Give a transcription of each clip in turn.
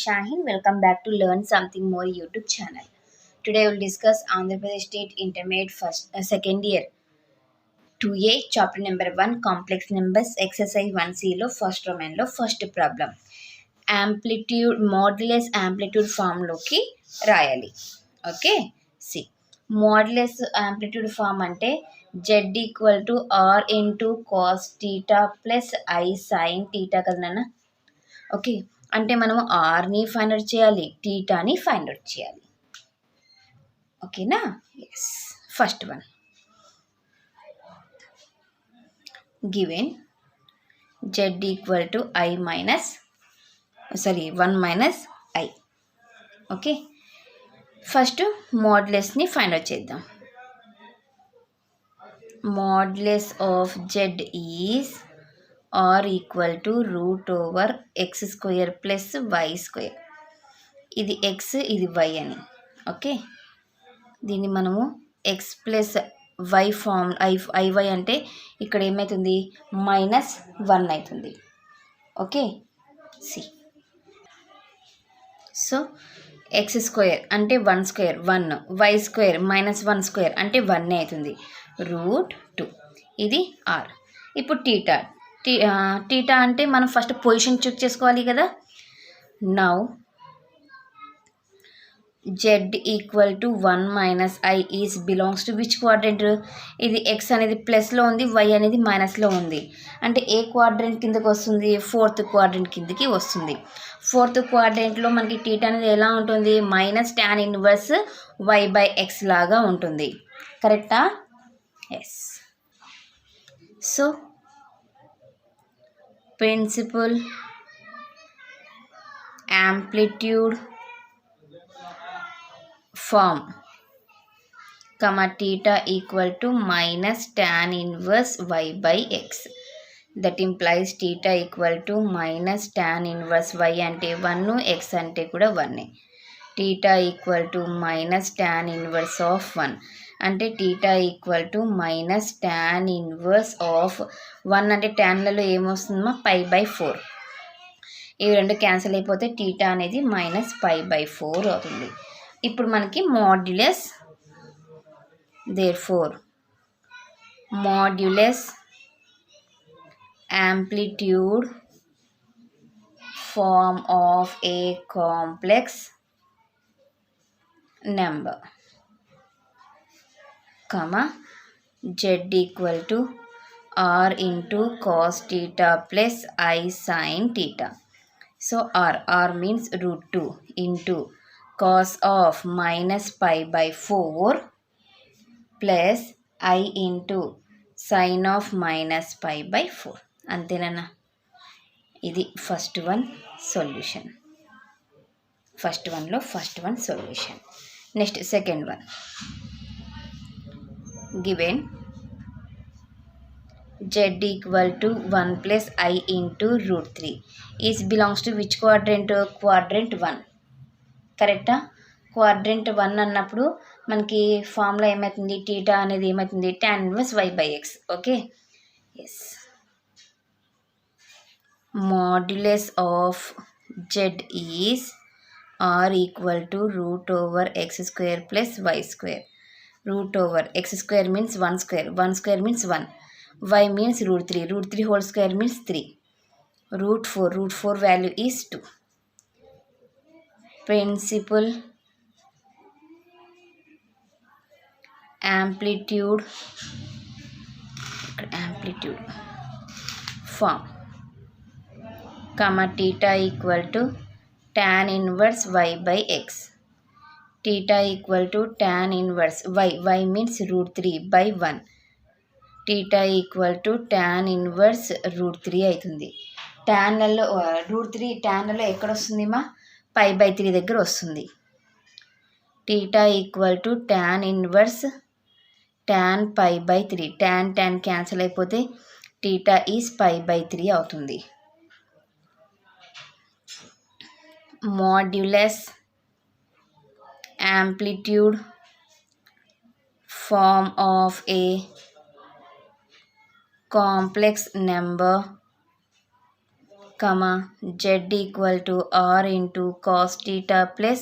Shahin. Welcome back to Learn Something More YouTube channel. Today we will discuss Andhra Pradesh State Intermediate second year 2A chapter number 1 complex numbers exercise 1C లో first domain లో first problem amplitude modulus amplitude form లోకి రాయాలి. Okay, సి modulus amplitude form అంటే z equal to r into cos theta plus i sine theta కదా నాన్న. Okay, అంటే మనము ఆర్ని ఫైండ్ అవుట్ చేయాలి, టీటాని ఫైండ్ అవుట్ చేయాలి. ఓకేనా? Yes. First one given z equal to I minus 1 minus I. Okay, first మోడ్యులస్ని find out చేద్దాం. Modulus of z is r equal to root over x square plus y square. ఇది x, ఇది y అని. Okay, దీన్ని మనము x plus y form iy అంటే ఇక్కడ ఏమవుతుంది, -1 అవుతుంది. Okay, see so x square అంటే 1 స్క్వేర్ 1, వై స్క్వేర్ -1 స్క్వేర్ అంటే 1 అవుతుంది, రూట్ 2. ఇది ఆర్. ఇప్పుడు టీటా టీటా అంటే మనం ఫస్ట్ పొజిషన్ చెక్ చేసుకోవాలి కదా. Now z equal to 1 minus I is belongs to which quadrant. ఇది ఎక్స్ అనేది ప్లస్లో ఉంది, వై అనేది మైనస్లో ఉంది. అంటే ఏ క్వాడ్రెంట్ కిందకి వస్తుంది, ఫోర్త్ క్వాడ్రెంట్ కిందకి వస్తుంది. ఫోర్త్ క్వాడ్రెంట్లో మనకి టీటా అనేది ఎలా ఉంటుంది, -tan inverse y by x లాగా ఉంటుంది. కరెక్టా? Yes. So principal amplitude form theta equal to -tan inverse y by x. That implies theta equal to -tan inverse y అంటే 1, x అంటే కూడా 1. theta equal to -tan inverse of 1 అంటే theta equal to -tan inverse of 1 అంటే ట్యాన్లలో ఏమొస్తుందమ్మా, π/4. ఇవి రెండు cancel అయిపోతే theta అనేది -π/4 అవుతుంది. ఇప్పుడు మనకి modulus, therefore modulus amplitude form of a complex number, z equal to r into cos theta plus I sin theta. So r means root 2 into cos of -π/4 plus I into sin of -π/4. అంతేనా? ఇది first one solution. First one solution. Next second one given z equal to 1 plus I into root 3 is belongs to which quadrant, quadrant 1. కరెక్టా? Quadrant 1 అన్నప్పుడు మనకి formula ఏమవుతుంది, theta అనేది ఏమవుతుంది, tan inverse y by x. Okay, yes. Modulus of z is r equal to root over x square plus y square. Root over x square means 1 square, 1 square means 1, y means root 3, root 3 whole square means 3, root 4 value is 2. Principal amplitude form, theta equal to tan inverse y by x. theta equal to tan inverse y means root 3 by 1. Theta equal to tan inverse root 3 అవుతుంది. ట్యాన్లలో route 3 ట్యాన్లలో ఎక్కడ వస్తుంది మా, π/3 దగ్గర వస్తుంది. Theta equal to tan inverse tan π/3. tan cancel అయిపోతే theta is π/3 అవుతుంది. Modulus amplitude form of a complex number, comma z equal to r into cos theta plus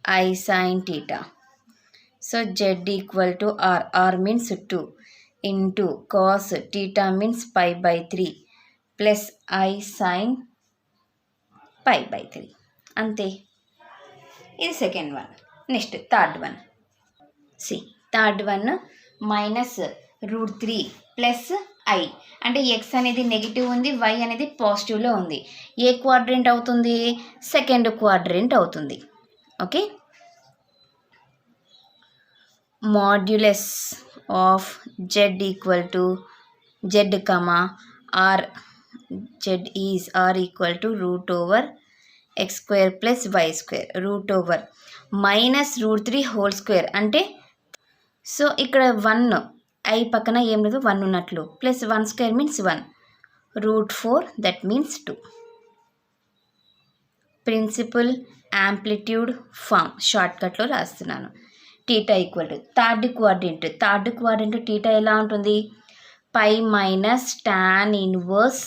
I sin theta. So z equal to r means 2 into cos theta means pi by 3 plus I sin pi by 3. అంతే. ఇది second one. Next third one. Third one minus √3 plus i, అంటే x అనేది negative ఉంది, y అనేది పాజిటివ్లో ఉంది. ఏ quadrant అవుతుంది? సెకండ్ క్వాడ్రెంట్ అవుతుంది. Okay. Modulus of z equal to z comma r, z is r equal to √(x² + y²) √(-√3) whole square అంటే, సో ఇక్కడ 1 ఐ పక్కన ఏం లేదు, 1 ఉన్నట్లు, plus 1² means 1, √4 that means 2. Principal amplitude form షార్ట్కట్లో రాస్తున్నాను. Theta equal to third quadrant theta ఎలా ఉంటుంది? Pi minus tan inverse,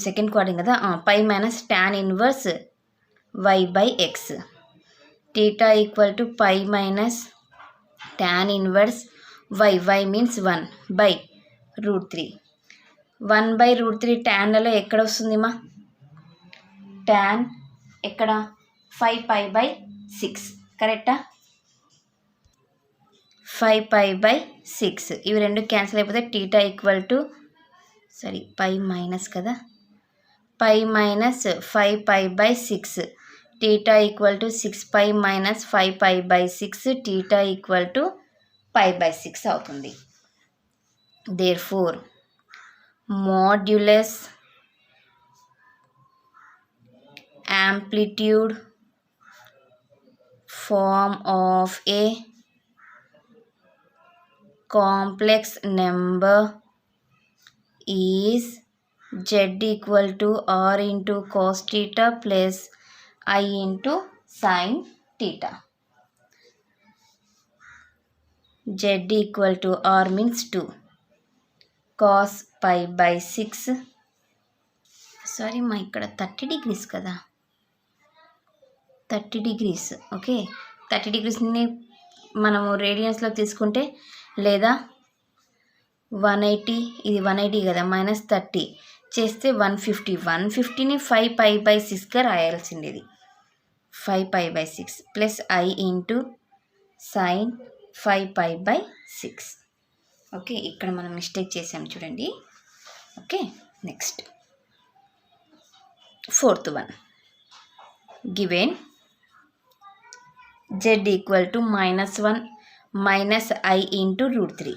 second quadrant కదా, pi minus tan inverse y by x. Theta equal to pi minus tan inverse y means 1 by √3. 1 by √3 ట్యాన్లలో ఎక్కడ వస్తుంది మా? tan ఎక్కడ? 5π/6 కరెక్టా? 5π/6 ఇవి రెండు క్యాన్సిల్ అయిపోతే theta equal to pi minus కదా, pi minus 5π/6 theta equal to 6π minus 5π/6 theta equal to π/6 అవుతుంది. Therefore modulus amplitude form of a complex number is z equal to r into cos theta plus I into sin theta. Z equal to r means 2 cos π/6, sorry మా ఇక్కడ 30 degrees కదా, 30 degrees. Okay, 30 degreesని మనము రేడియన్స్లో తీసుకుంటే, లేదా 180, ఇది 180 కదా, -30 చేస్తే 150, 150ని 5π/6గా రాయాల్సింది. ఇది 5π/6 plus I into sine 5π/6. Okay, ఇక్కడ మనం మిస్టేక్ చేసాం చూడండి. Okay, next fourth one. Given z equal to -1 minus I into √3.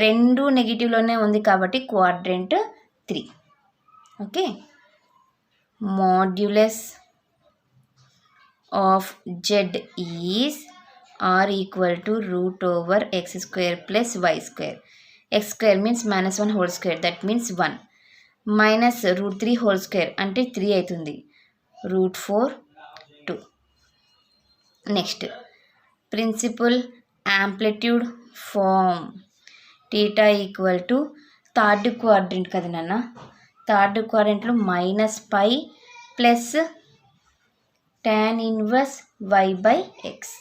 రెండు నెగిటివ్లోనే ఉంది కాబట్టి quadrant 3. Okay, modulus of z is r equal to √(x² + y²). x² means -1 whole square, that means 1, minus √3 whole square అంటే 3 అవుతుంది, √4 2. Next principal amplitude form theta equal to third quadrant కదా నాన్న, third క్వాడ్రెంట్లో -π plus tan inverse y by x,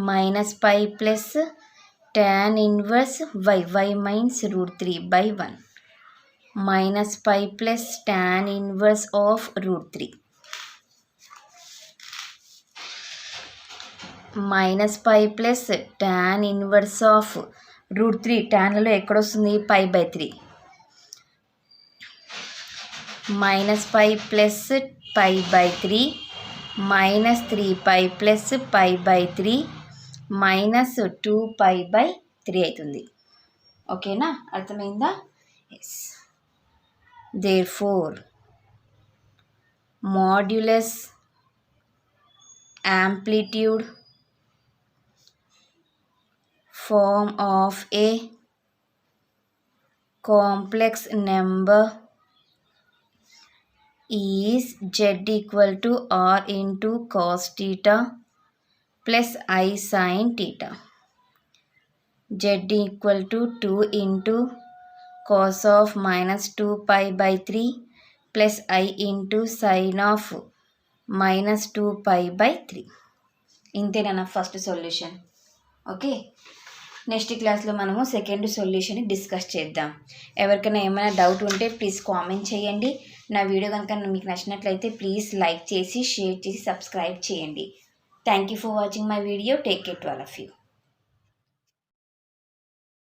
-π plus tan inverse y means √3/1, -π plus tan inverse of √3, -π plus tan inverse of √3. ట్యాన్లలో ఎక్కడొస్తుంది? π/3, -π plus π/3 -3π plus π/3 -2π/3 అవుతుంది. ఓకేనా, అర్థమైందా? Yes. Therefore modulus amplitude form of a complex number is z equal to r into cos theta plus I sin theta. Z equal to 2 into cos of minus 2 pi by 3 plus I into sin of minus 2 pi by 3. ఇంతేనా first solution. Okay, next క్లాస్లో మనము second సొల్యూషన్ని discuss చేద్దాం. ఎవరికైనా ఏమైనా doubt ఉంటే please comment చేయండి. నా video కనుక మీకు నచ్చినట్లయితే ప్లీజ్ లైక్ చేసి షేర్ చేసి సబ్స్క్రైబ్ చేయండి. Thank you for watching my video. Take care to all of you.